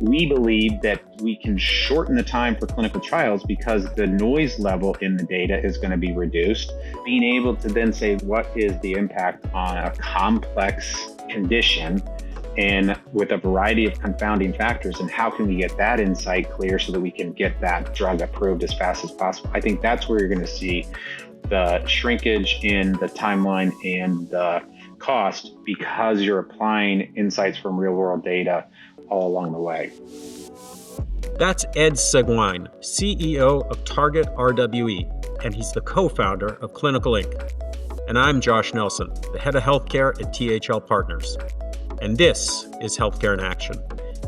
We believe that we can shorten the time for clinical trials because the noise level in the data is going to be reduced. Being able to then say, what is the impact on a complex condition and with a variety of confounding factors, and how can we get that insight clear so that we can get that drug approved as fast as possible? I think that's where you're going to see the shrinkage in the timeline and the cost, because you're applying insights from real world data all along the way. That's Ed Seguine, CEO of Target RWE, and he's the co-founder of Clinical Inc. And I'm Josh Nelson, the head of healthcare at THL Partners. And this is Healthcare in Action.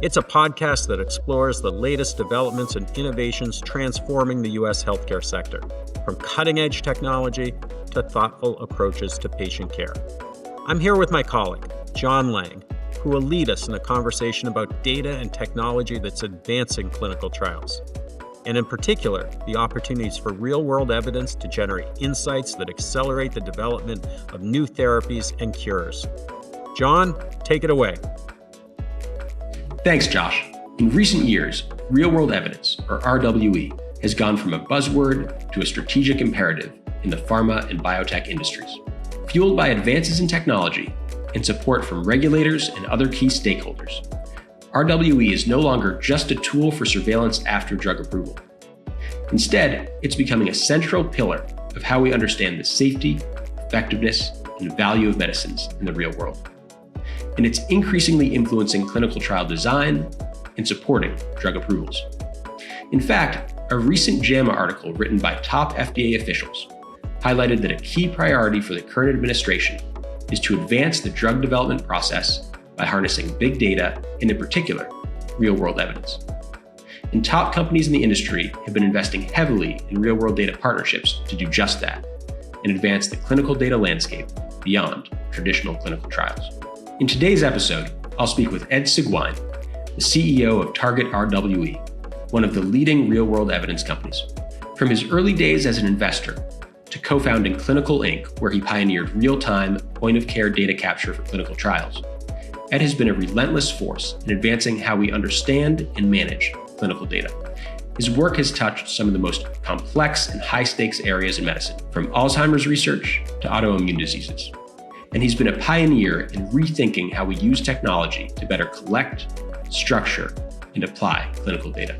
It's a podcast that explores the latest developments and innovations transforming the U.S. healthcare sector, from cutting-edge technology to thoughtful approaches to patient care. I'm here with my colleague, Jon Lange, who will lead us in a conversation about data and technology that's advancing clinical trials, and in particular, the opportunities for real-world evidence to generate insights that accelerate the development of new therapies and cures. Jon, take it away. Thanks, Josh. In recent years, real-world evidence, or RWE, has gone from a buzzword to a strategic imperative in the pharma and biotech industries. Fueled by advances in technology and support from regulators and other key stakeholders, RWE is no longer just a tool for surveillance after drug approval. Instead, it's becoming a central pillar of how we understand the safety, effectiveness, and value of medicines in the real world. And it's increasingly influencing clinical trial design and supporting drug approvals. In fact, a recent JAMA article written by top FDA officials highlighted that a key priority for the current administration is to advance the drug development process by harnessing big data and, in particular, real-world evidence. And top companies in the industry have been investing heavily in real-world data partnerships to do just that and advance the clinical data landscape beyond traditional clinical trials. In today's episode, I'll speak with Ed Seguine, the CEO of Target RWE, one of the leading real-world evidence companies. From his early days as an investor to co-founding Clinical Inc., where he pioneered real-time point-of-care data capture for clinical trials, Ed has been a relentless force in advancing how we understand and manage clinical data. His work has touched some of the most complex and high-stakes areas in medicine, from Alzheimer's research to autoimmune diseases. And he's been a pioneer in rethinking how we use technology to better collect, structure, and apply clinical data.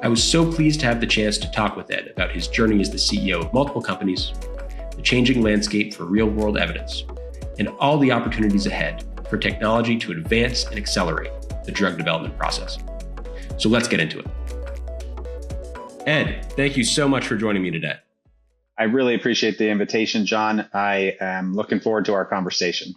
I was so pleased to have the chance to talk with Ed about his journey as the CEO of multiple companies, the changing landscape for real-world evidence, and all the opportunities ahead for technology to advance and accelerate the drug development process. So let's get into it. Ed, thank you so much for joining me today. I really appreciate the invitation, John. I am looking forward to our conversation.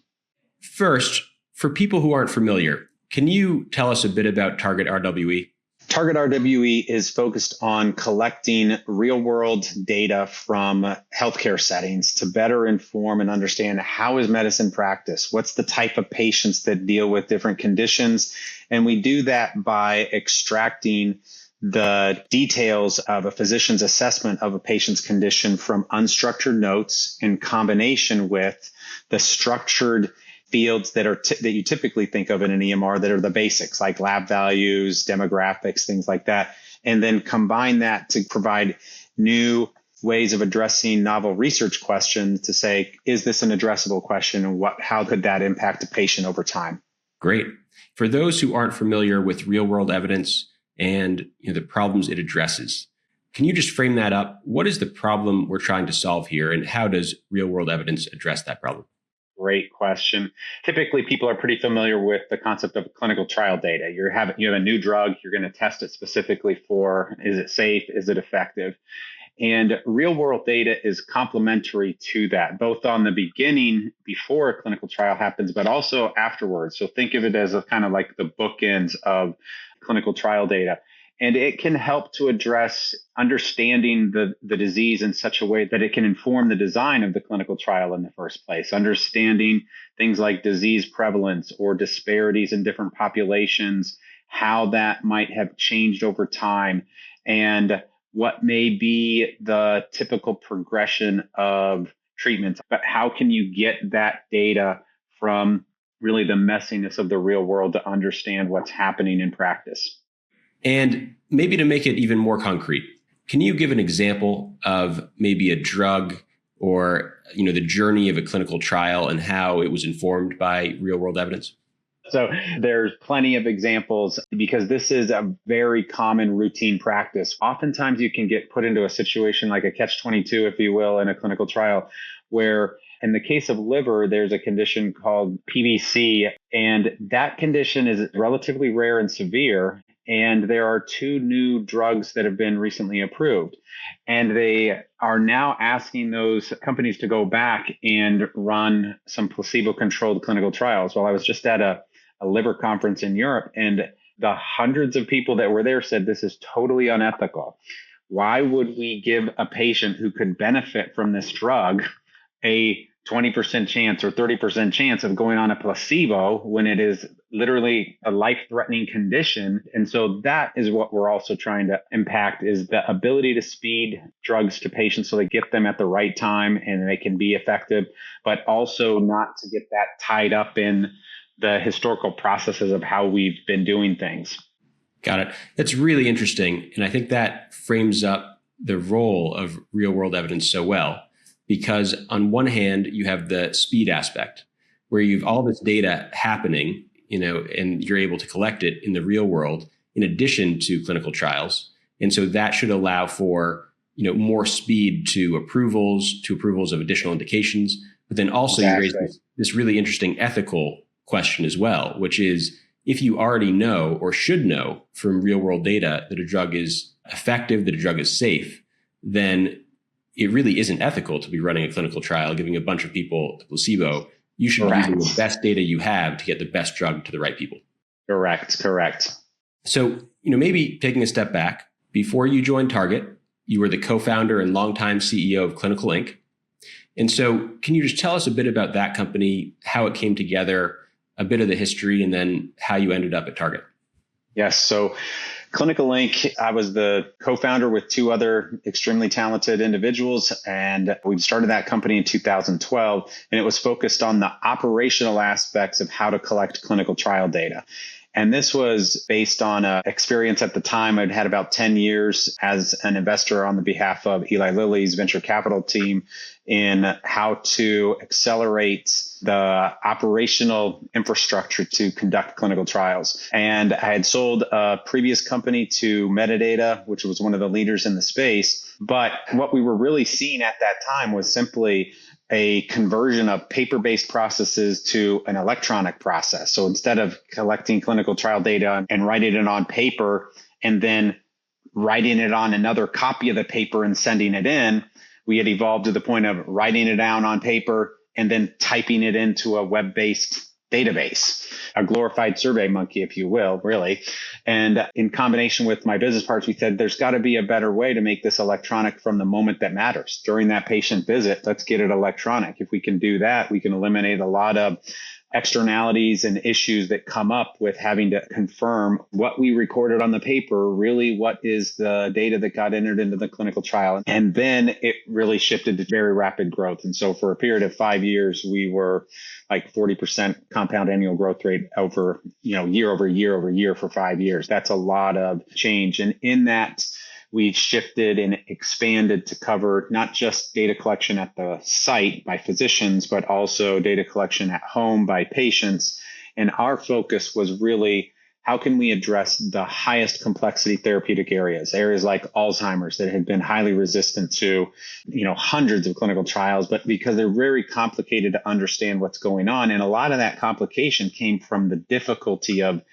First, for people who aren't familiar, can you tell us a bit about Target RWE? Target RWE is focused on collecting real-world data from healthcare settings to better inform and understand how is medicine practiced, what's the type of patients that deal with different conditions, and we do that by extracting the details of a physician's assessment of a patient's condition from unstructured notes in combination with the structured fields that are that you typically think of in an EMR that are the basics, like lab values, demographics, things like that, and then combine that to provide new ways of addressing novel research questions to say, is this an addressable question, and how could that impact a patient over time? Great. For those who aren't familiar with real-world evidence and the problems it addresses, can you just frame that up? What is the problem we're trying to solve here, and how does real-world evidence address that problem? Great question. Typically, people are pretty familiar with the concept of clinical trial data. You have a new drug, you're going to test it specifically for, is it safe, is it effective? And real-world data is complementary to that, both on the beginning, before a clinical trial happens, but also afterwards. So think of it as a kind of like the bookends of clinical trial data. And it can help to address understanding the disease in such a way that it can inform the design of the clinical trial in the first place, understanding things like disease prevalence or disparities in different populations, how that might have changed over time, and what may be the typical progression of treatments. But how can you get that data from really the messiness of the real world to understand what's happening in practice. And maybe to make it even more concrete, can you give an example of maybe a drug or the journey of a clinical trial and how it was informed by real world evidence? So there's plenty of examples because this is a very common routine practice. Oftentimes you can get put into a situation like a catch-22, if you will, in a clinical trial, where in the case of liver, there's a condition called PBC, and that condition is relatively rare and severe. And there are 2 new drugs that have been recently approved. And they are now asking those companies to go back and run some placebo-controlled clinical trials. Well, I was just at a liver conference in Europe, and the hundreds of people that were there said this is totally unethical. Why would we give a patient who could benefit from this drug a 20% chance or 30% chance of going on a placebo when it is literally a life-threatening condition? And so that is what we're also trying to impact, is the ability to speed drugs to patients so they get them at the right time and they can be effective, but also not to get that tied up in the historical processes of how we've been doing things. Got it. That's really interesting. And I think that frames up the role of real world evidence so well, because on one hand, you have the speed aspect where you've all this data happening, and you're able to collect it in the real world in addition to clinical trials. And so that should allow for, more speed to approvals of additional indications. But then also Exactly. You raise this really interesting ethical question as well, which is if you already know or should know from real world data that a drug is effective, that a drug is safe, then it really isn't ethical to be running a clinical trial, giving a bunch of people the placebo. You should be using the best data you have to get the best drug to the right people. Correct. So, maybe taking a step back, before you joined Target, you were the co-founder and longtime CEO of Clinical Inc. And so can you just tell us a bit about that company, how it came together, a bit of the history, and then how you ended up at Target? Yes. So Clinical Inc., I was the co-founder with 2 other extremely talented individuals, and we started that company in 2012, and it was focused on the operational aspects of how to collect clinical trial data. And this was based on an experience at the time. I'd had about 10 years as an investor on the behalf of Eli Lilly's venture capital team in how to accelerate the operational infrastructure to conduct clinical trials. And I had sold a previous company to Metadata, which was one of the leaders in the space. But what we were really seeing at that time was simply a conversion of paper-based processes to an electronic process. So instead of collecting clinical trial data and writing it on paper and then writing it on another copy of the paper and sending it in, we had evolved to the point of writing it down on paper and then typing it into a web-based database, a glorified survey monkey, if you will, really. And in combination with my business partners, we said, there's got to be a better way to make this electronic from the moment that matters. During that patient visit, let's get it electronic. If we can do that, we can eliminate a lot of externalities and issues that come up with having to confirm what we recorded on the paper, really what is the data that got entered into the clinical trial. And then it really shifted to very rapid growth. And so for a period of 5 years, we were like 40% compound annual growth rate over, year over year for 5 years. That's a lot of change. And in that, we shifted and expanded to cover not just data collection at the site by physicians, but also data collection at home by patients. And our focus was really, how can we address the highest complexity therapeutic areas like Alzheimer's that had been highly resistant to, hundreds of clinical trials, but because they're very complicated to understand what's going on. And a lot of that complication came from the difficulty of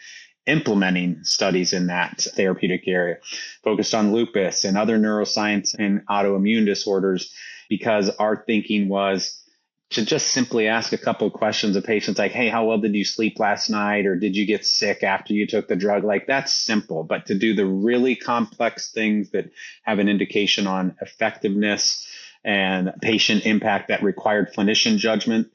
implementing studies in that therapeutic area, focused on lupus and other neuroscience and autoimmune disorders, because our thinking was to just simply ask a couple of questions of patients like, hey, how well did you sleep last night? Or did you get sick after you took the drug? Like, that's simple. But to do the really complex things that have an indication on effectiveness and patient impact that required clinician judgment,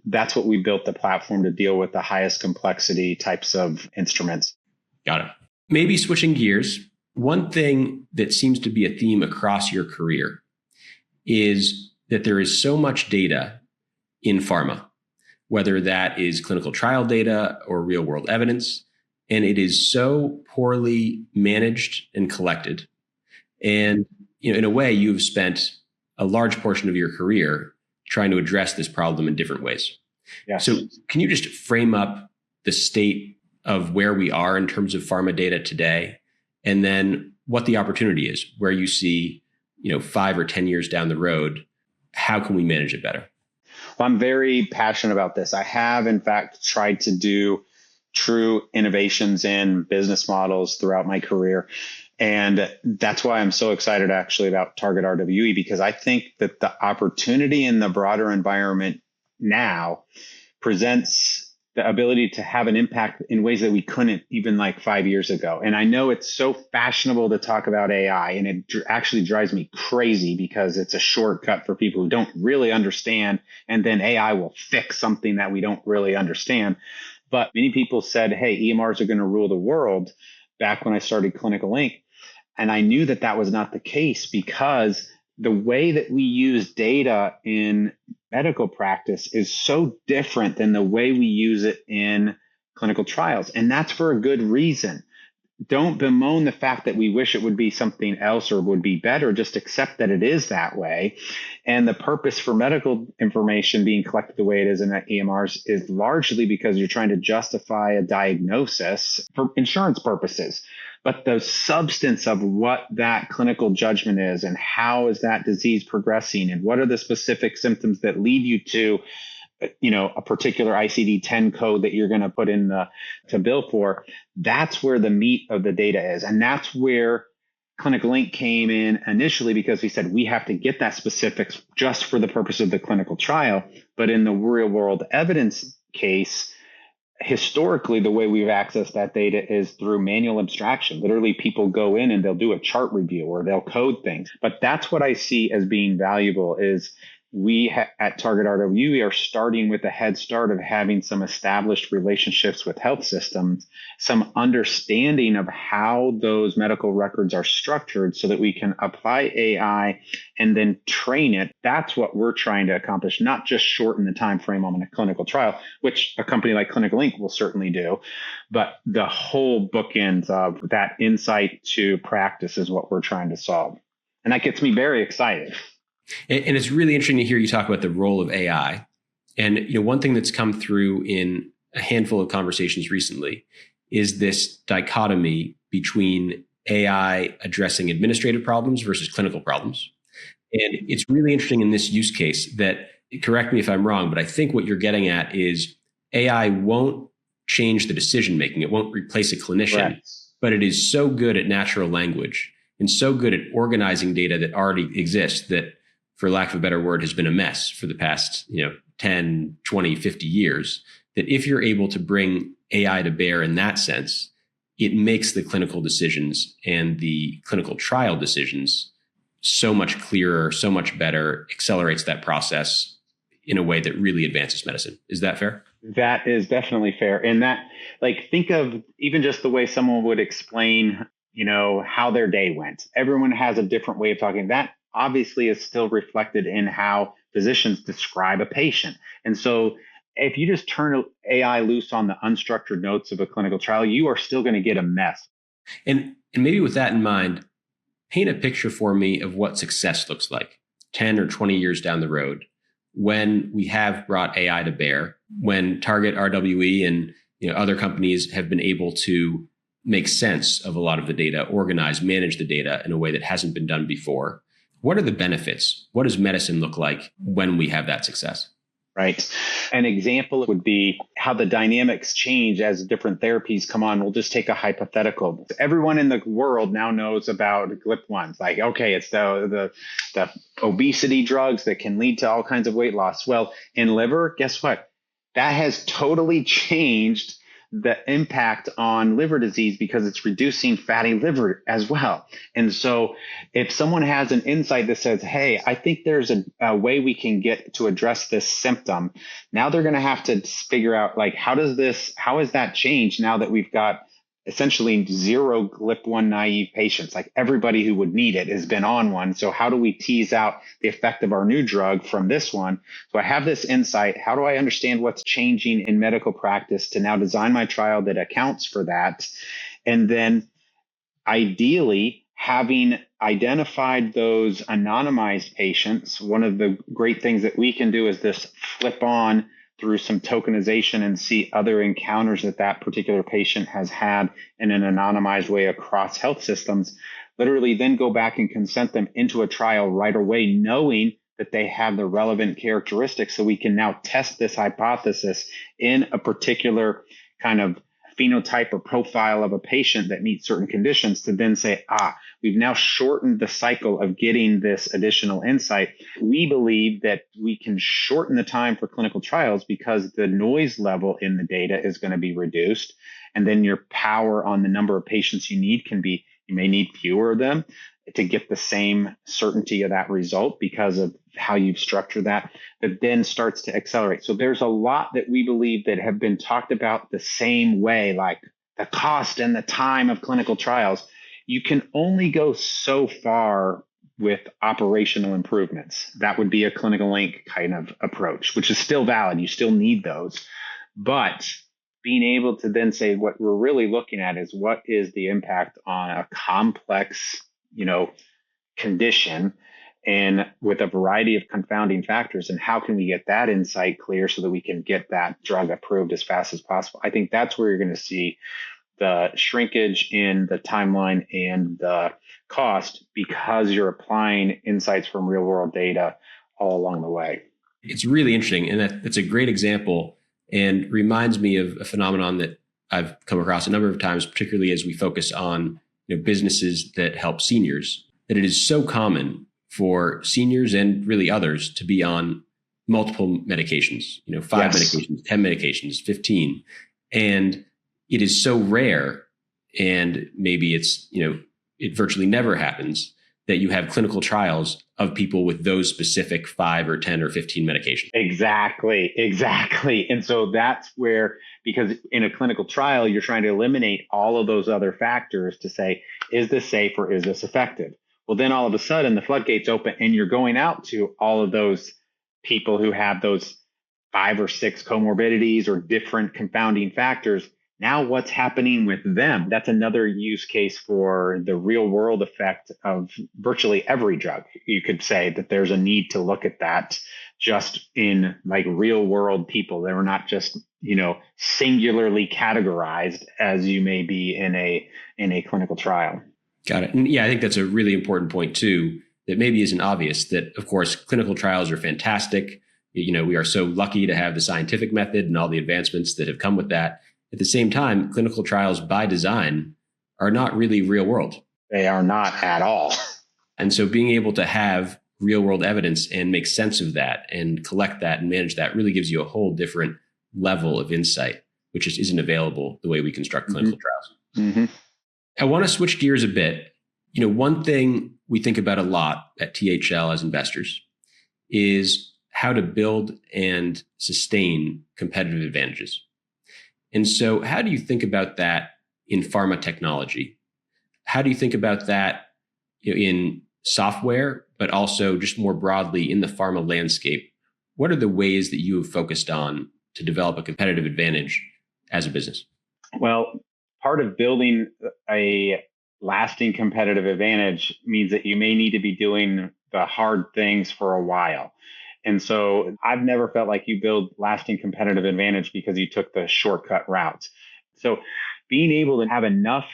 that's what we built the platform to deal with the highest complexity types of instruments. Got it. Maybe switching gears, one thing that seems to be a theme across your career is that there is so much data in pharma, whether that is clinical trial data or real world evidence. And it is so poorly managed and collected. And in a way, you've spent a large portion of your career trying to address this problem in different ways. Yes. So can you just frame up the state of where we are in terms of pharma data today, and then what the opportunity is, where you see, 5 or 10 years down the road, how can we manage it better? Well, I'm very passionate about this. I have, in fact, tried to do true innovations in business models throughout my career. And that's why I'm so excited actually about Target RWE, because I think that the opportunity in the broader environment now presents the ability to have an impact in ways that we couldn't even like 5 years ago. And I know it's so fashionable to talk about AI, and it actually drives me crazy because it's a shortcut for people who don't really understand. And then AI will fix something that we don't really understand. But many people said, hey, EMRs are going to rule the world back when I started Clinical Inc. And I knew that that was not the case, because the way that we use data in medical practice is so different than the way we use it in clinical trials. And that's for a good reason. Don't bemoan the fact that we wish it would be something else or would be better. Just accept that it is that way. And the purpose for medical information being collected the way it is in EMRs is largely because you're trying to justify a diagnosis for insurance purposes. But the substance of what that clinical judgment is, and how is that disease progressing, and what are the specific symptoms that lead you to, a particular ICD-10 code that you're going to put in to bill for, that's where the meat of the data is. And that's where Clinical Inc. came in initially, because we said we have to get that specifics just for the purpose of the clinical trial. But in the real world evidence case, historically, the way we've accessed that data is through manual abstraction. Literally, people go in and they'll do a chart review or they'll code things. But that's what I see as being valuable is we at Target RWE are starting with a head start of having some established relationships with health systems, some understanding of how those medical records are structured so that we can apply AI and then train it. That's what we're trying to accomplish, not just shorten the time frame on a clinical trial, which a company like Clinical Inc. will certainly do, but the whole bookends of that insight to practice is what we're trying to solve. And that gets me very excited. And it's really interesting to hear you talk about the role of AI. And one thing that's come through in a handful of conversations recently is this dichotomy between AI addressing administrative problems versus clinical problems. And it's really interesting in this use case that, correct me if I'm wrong, but I think what you're getting at is AI won't change the decision making. It won't replace a clinician, right, but it is so good at natural language and so good at organizing data that already exists that, for lack of a better word, has been a mess for the past 10, 20, 50 years, that if you're able to bring AI to bear in that sense, it makes the clinical decisions and the clinical trial decisions so much clearer, so much better, accelerates that process in a way that really advances medicine. Is that fair? That is definitely fair. And that, think of even just the way someone would explain, how their day went. Everyone has a different way of talking. That obviously is still reflected in how physicians describe a patient. And so if you just turn AI loose on the unstructured notes of a clinical trial, you are still going to get a mess. And maybe with that in mind, paint a picture for me of what success looks like 10 or 20 years down the road when we have brought AI to bear, when Target RWE and other companies have been able to make sense of a lot of the data, organize, manage the data in a way that hasn't been done before. What are the benefits? What does medicine look like when we have that success? Right. An example would be how the dynamics change as different therapies come on. We'll just take a hypothetical. Everyone in the world now knows about GLP-1s. It's the obesity drugs that can lead to all kinds of weight loss. Well, in liver, guess what? That has totally changed the impact on liver disease because it's reducing fatty liver as well. And so if someone has an insight that says, hey, I think there's a way we can get to address this symptom, now they're going to have to figure out how has that changed now that we've got essentially zero GLP-1 naive patients. Like everybody who would need it has been on one. So how do we tease out the effect of our new drug from this one? So I have this insight. How do I understand what's changing in medical practice to now design my trial that accounts for that? And then ideally, having identified those anonymized patients, one of the great things that we can do is this flip on through some tokenization and see other encounters that that particular patient has had in an anonymized way across health systems, literally then go back and consent them into a trial right away, knowing that they have the relevant characteristics. So we can now test this hypothesis in a particular kind of phenotype or profile of a patient that meets certain conditions to then say, we've now shortened the cycle of getting this additional insight. We believe that we can shorten the time for clinical trials because the noise level in the data is going to be reduced. And then your power on the number of patients you need can be, you may need fewer of them to get the same certainty of that result because of how you've structured that then starts to accelerate. So there's a lot that we believe that have been talked about the same way, like the cost and the time of clinical trials. You can only go so far with operational improvements. That would be a clinical link kind of approach, which is still valid. You still need those. But being able to then say what we're really looking at is what is the impact on a complex, condition and with a variety of confounding factors, and how can we get that insight clear so that we can get that drug approved as fast as possible? I think that's where you're going to see the shrinkage in the timeline and the cost because you're applying insights from real world data all along the way. It's really interesting. And that's a great example and reminds me of a phenomenon that I've come across a number of times, particularly as we focus on businesses that help seniors, that it is so common for seniors and really others to be on multiple medications, 5 medications, 10 medications, 15. And it is so rare, and maybe it's, it virtually never happens, that you have clinical trials of people with those specific 5 or 10 or 15 medications. Exactly. And so that's where, because in a clinical trial, you're trying to eliminate all of those other factors to say, is this safe or is this effective? Well, then all of a sudden the floodgates open and you're going out to all of those people who have those 5 or 6 comorbidities or different confounding factors. Now what's happening with them? That's another use case for the real world effect of virtually every drug. You could say that there's a need to look at that just in like real world people. They were not just, singularly categorized as you may be in a clinical trial. Got it. And yeah, I think that's a really important point too, that maybe isn't obvious, that of course, clinical trials are fantastic. We are so lucky to have the scientific method and all the advancements that have come with that. At the same time, clinical trials by design are not really real world. They are not at all. And so being able to have real world evidence and make sense of that and collect that and manage that really gives you a whole different level of insight, which just isn't available the way we construct clinical trials. Mm-hmm. I want to switch gears a bit. One thing we think about a lot at THL as investors is how to build and sustain competitive advantages. And so how do you think about that in pharma technology? How do you think about that in software, but also just more broadly in the pharma landscape? What are the ways that you have focused on to develop a competitive advantage as a business? Well, part of building a lasting competitive advantage means that you may need to be doing the hard things for a while. And so I've never felt like you build lasting competitive advantage because you took the shortcut route. So being able to have enough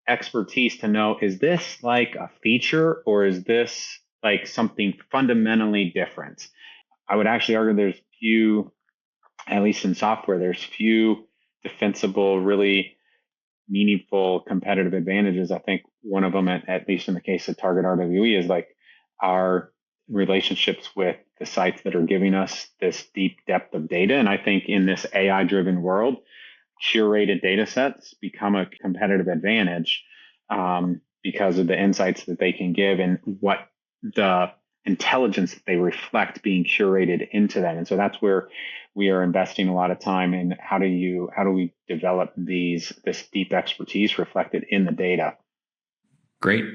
expertise to know, is this like a feature or is this like something fundamentally different? I would actually argue there's few, at least in software, there's few defensible, really meaningful competitive advantages. I think one of them, at least in the case of Target RWE, is like our relationships with the sites that are giving us this deep depth of data. And I think in this AI-driven world, curated data sets become a competitive advantage because of the insights that they can give and what the intelligence that they reflect being curated into them. And so that's where we are investing a lot of time in how do we develop this deep expertise reflected in the data. Great.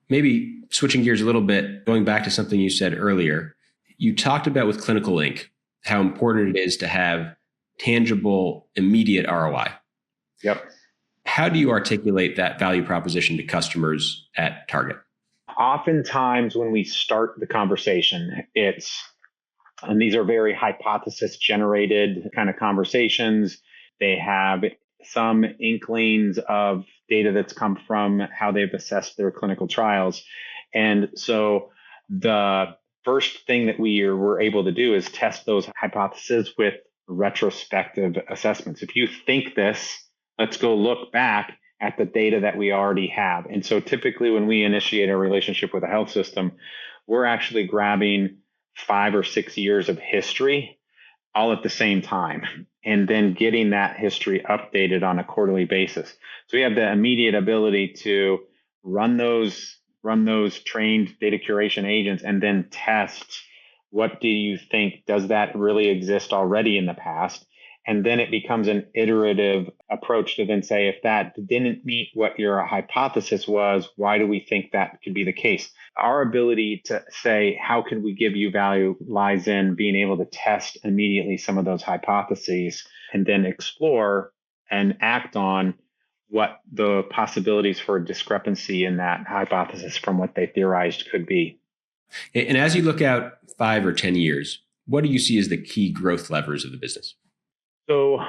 Maybe switching gears a little bit, going back to something you said earlier, you talked about with Clinical Inc. how important it is to have tangible, immediate ROI. Yep. How do you articulate that value proposition to customers at Target? Oftentimes when we start the conversation, and these are very hypothesis generated kind of conversations. They have some inklings of data that's come from how they've assessed their clinical trials. And so the first thing that we were able to do is test those hypotheses with retrospective assessments. If you think this, let's go look back at the data that we already have. And so typically when we initiate a relationship with a health system, we're actually grabbing 5 or 6 years of history all at the same time, and then getting that history updated on a quarterly basis. So we have the immediate ability to run those trained data curation agents and then test, what do you think, does that really exist already in the past? And then it becomes an iterative approach to then say, if that didn't meet what your hypothesis was, why do we think that could be the case? Our ability to say, how can we give you value, lies in being able to test immediately some of those hypotheses and then explore and act on what the possibilities for a discrepancy in that hypothesis from what they theorized could be. And as you look out 5 or 10 years, what do you see as the key growth levers of the business? So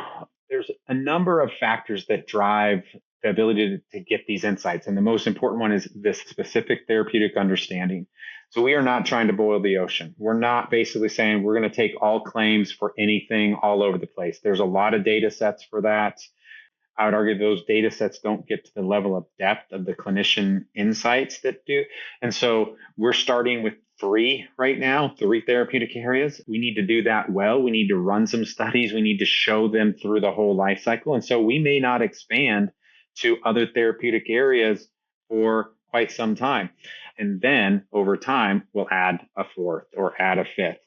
there's a number of factors that drive the ability to get these insights. And the most important one is this specific therapeutic understanding. So we are not trying to boil the ocean. We're not basically saying we're going to take all claims for anything all over the place. There's a lot of data sets for that. I would argue those data sets don't get to the level of depth of the clinician insights that do. And so we're starting with 3 right now, 3 therapeutic areas. We need to do that well. We need to run some studies. We need to show them through the whole life cycle. And so we may not expand to other therapeutic areas for quite some time. And then over time, we'll add a 4th or add a 5th.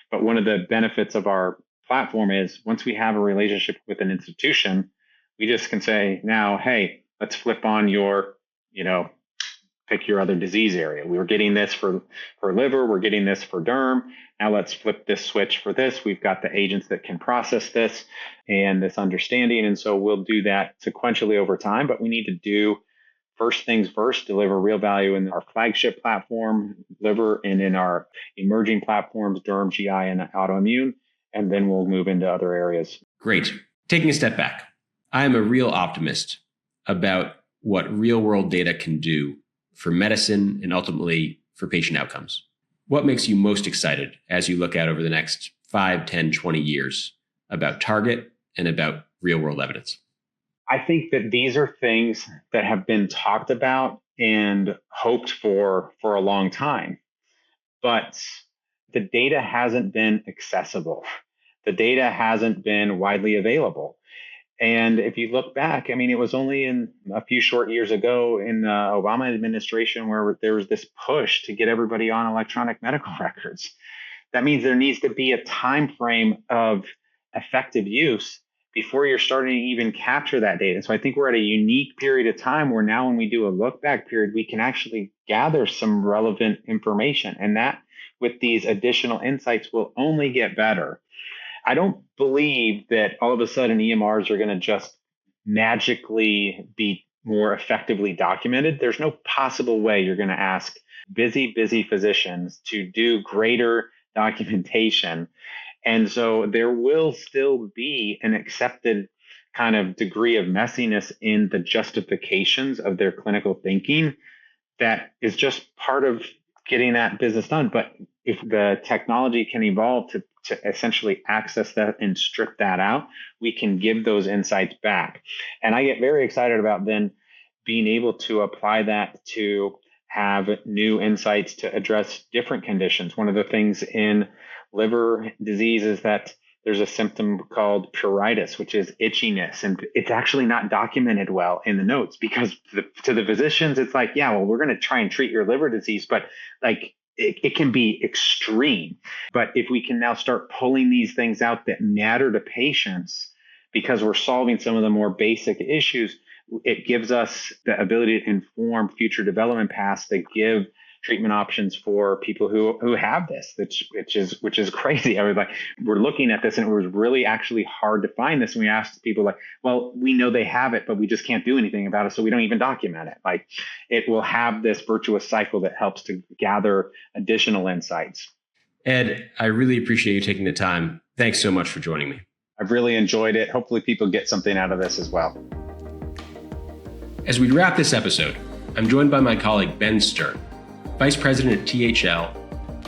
But one of the benefits of our platform is once we have a relationship with an institution, we just can say now, hey, let's flip on your, pick your other disease area. We were getting this for liver. We're getting this for derm. Now let's flip this switch for this. We've got the agents that can process this and this understanding. And so we'll do that sequentially over time, but we need to do first things first, deliver real value in our flagship platform, liver, and in our emerging platforms, derm, GI, and autoimmune. And then we'll move into other areas. Great. Taking a step back, I am a real optimist about what real world data can do for medicine and ultimately for patient outcomes. What makes you most excited as you look out over the next 5, 10, 20 years about Target and about real world evidence? I think that these are things that have been talked about and hoped for a long time, but the data hasn't been accessible. The data hasn't been widely available. And if you look back, it was only in a few short years ago in the Obama administration where there was this push to get everybody on electronic medical records. That means there needs to be a time frame of effective use before you're starting to even capture that data. So I think we're at a unique period of time where now when we do a look back period, we can actually gather some relevant information. And that with these additional insights will only get better. I don't believe that all of a sudden EMRs are going to just magically be more effectively documented. There's no possible way you're going to ask busy physicians to do greater documentation. And so there will still be an accepted kind of degree of messiness in the justifications of their clinical thinking that is just part of getting that business done. But if the technology can evolve to essentially access that and strip that out, we can give those insights back. And I get very excited about then being able to apply that to have new insights to address different conditions. One of the things in liver disease is that there's a symptom called pruritus, which is itchiness. And it's actually not documented well in the notes because to the physicians, it's like, yeah, well, we're going to try and treat your liver disease, but like, it can be extreme. But if we can now start pulling these things out that matter to patients because we're solving some of the more basic issues, it gives us the ability to inform future development paths that give treatment options for people who have this, which is crazy. I was like, we're looking at this and it was really actually hard to find this. And we asked people like, well, we know they have it, but we just can't do anything about it. So we don't even document it. Like, it will have this virtuous cycle that helps to gather additional insights. Ed, I really appreciate you taking the time. Thanks so much for joining me. I've really enjoyed it. Hopefully people get something out of this as well. As we wrap this episode, I'm joined by my colleague, Ben Stern, Vice President at THL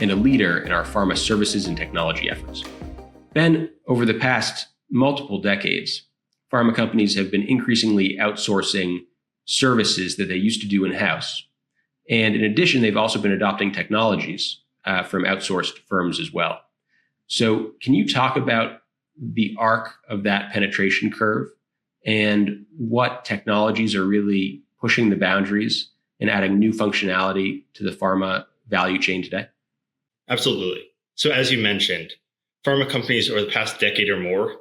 and a leader in our pharma services and technology efforts. Ben, over the past multiple decades, pharma companies have been increasingly outsourcing services that they used to do in-house. And in addition, they've also been adopting technologies from outsourced firms as well. So can you talk about the arc of that penetration curve and what technologies are really pushing the boundaries and adding new functionality to the pharma value chain today? Absolutely. So as you mentioned, pharma companies over the past decade or more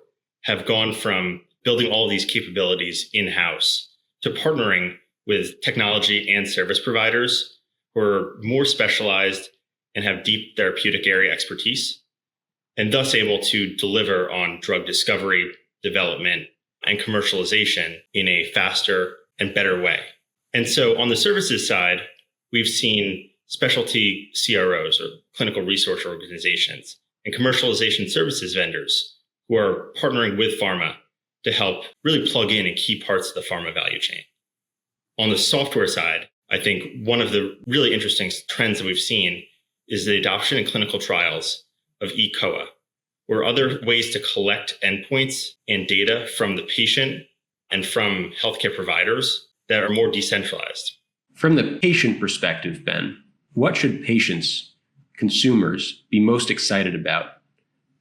have gone from building all of these capabilities in-house to partnering with technology and service providers who are more specialized and have deep therapeutic area expertise, and thus able to deliver on drug discovery, development, and commercialization in a faster and better way. And so on the services side, we've seen specialty CROs or clinical research organizations and commercialization services vendors who are partnering with pharma to help really plug in key parts of the pharma value chain. On the software side, I think one of the really interesting trends that we've seen is the adoption in clinical trials of eCOA, or other ways to collect endpoints and data from the patient and from healthcare providers that are more decentralized. From the patient perspective, Ben, what should patients, consumers, be most excited about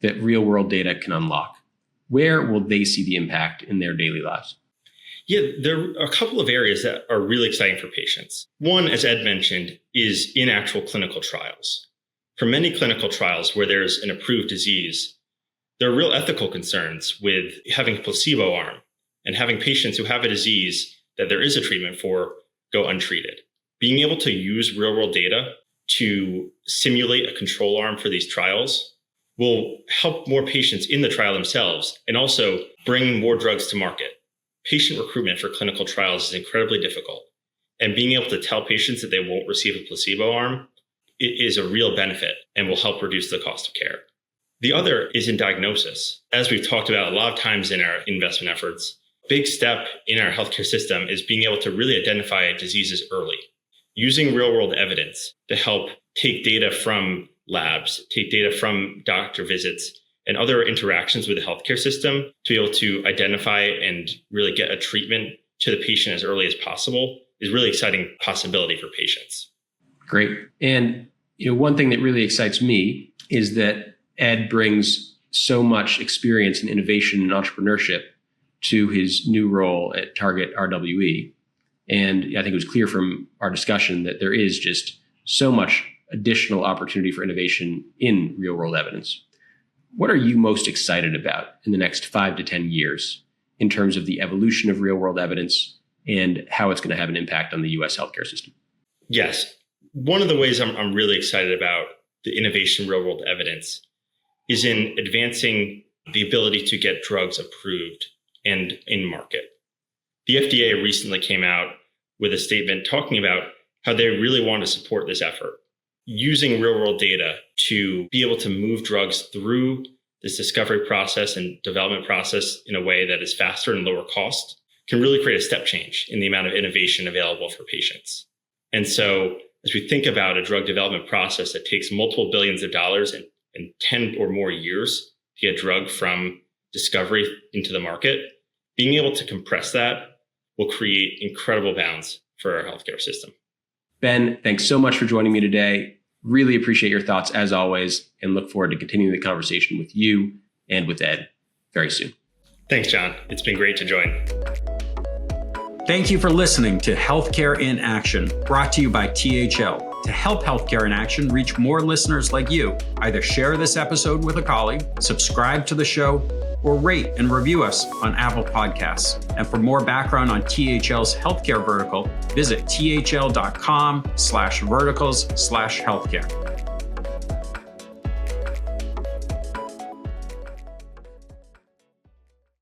that real-world data can unlock? Where will they see the impact in their daily lives? Yeah, there are a couple of areas that are really exciting for patients. One, as Ed mentioned, is in actual clinical trials. For many clinical trials where there's an approved disease, there are real ethical concerns with having a placebo arm and having patients who have a disease that there is a treatment for go untreated. Being able to use real-world data to simulate a control arm for these trials will help more patients in the trial themselves and also bring more drugs to market. Patient recruitment for clinical trials is incredibly difficult, and being able to tell patients that they won't receive a placebo arm is a real benefit and will help reduce the cost of care. The other is in diagnosis. As we've talked about a lot of times in our investment efforts, big step in our healthcare system is being able to really identify diseases early, using real-world evidence to help take data from labs, take data from doctor visits, and other interactions with the healthcare system to be able to identify and really get a treatment to the patient as early as possible is a really exciting possibility for patients. Great. And one thing that really excites me is that Ed brings so much experience in innovation and entrepreneurship to his new role at Target RWE. And I think it was clear from our discussion that there is just so much additional opportunity for innovation in real-world evidence. What are you most excited about in the next 5 to 10 years in terms of the evolution of real-world evidence and how it's going to have an impact on the U.S. healthcare system? Yes. One of the ways I'm really excited about the innovation real-world evidence is in advancing the ability to get drugs approved and in market. The FDA recently came out with a statement talking about how they really want to support this effort, using real-world data to be able to move drugs through this discovery process and development process in a way that is faster and lower cost can really create a step change in the amount of innovation available for patients. And so as we think about a drug development process that takes multiple billions of dollars and 10 or more years to get a drug from discovery into the market, being able to compress that will create incredible bounds for our healthcare system. Ben, thanks so much for joining me today. Really appreciate your thoughts as always, and look forward to continuing the conversation with you and with Ed very soon. Thanks, John. It's been great to join. Thank you for listening to Healthcare in Action, brought to you by THL. To help Healthcare in Action reach more listeners like you, either share this episode with a colleague, subscribe to the show, or rate and review us on Apple Podcasts. And for more background on THL's healthcare vertical, visit thl.com/verticals/healthcare.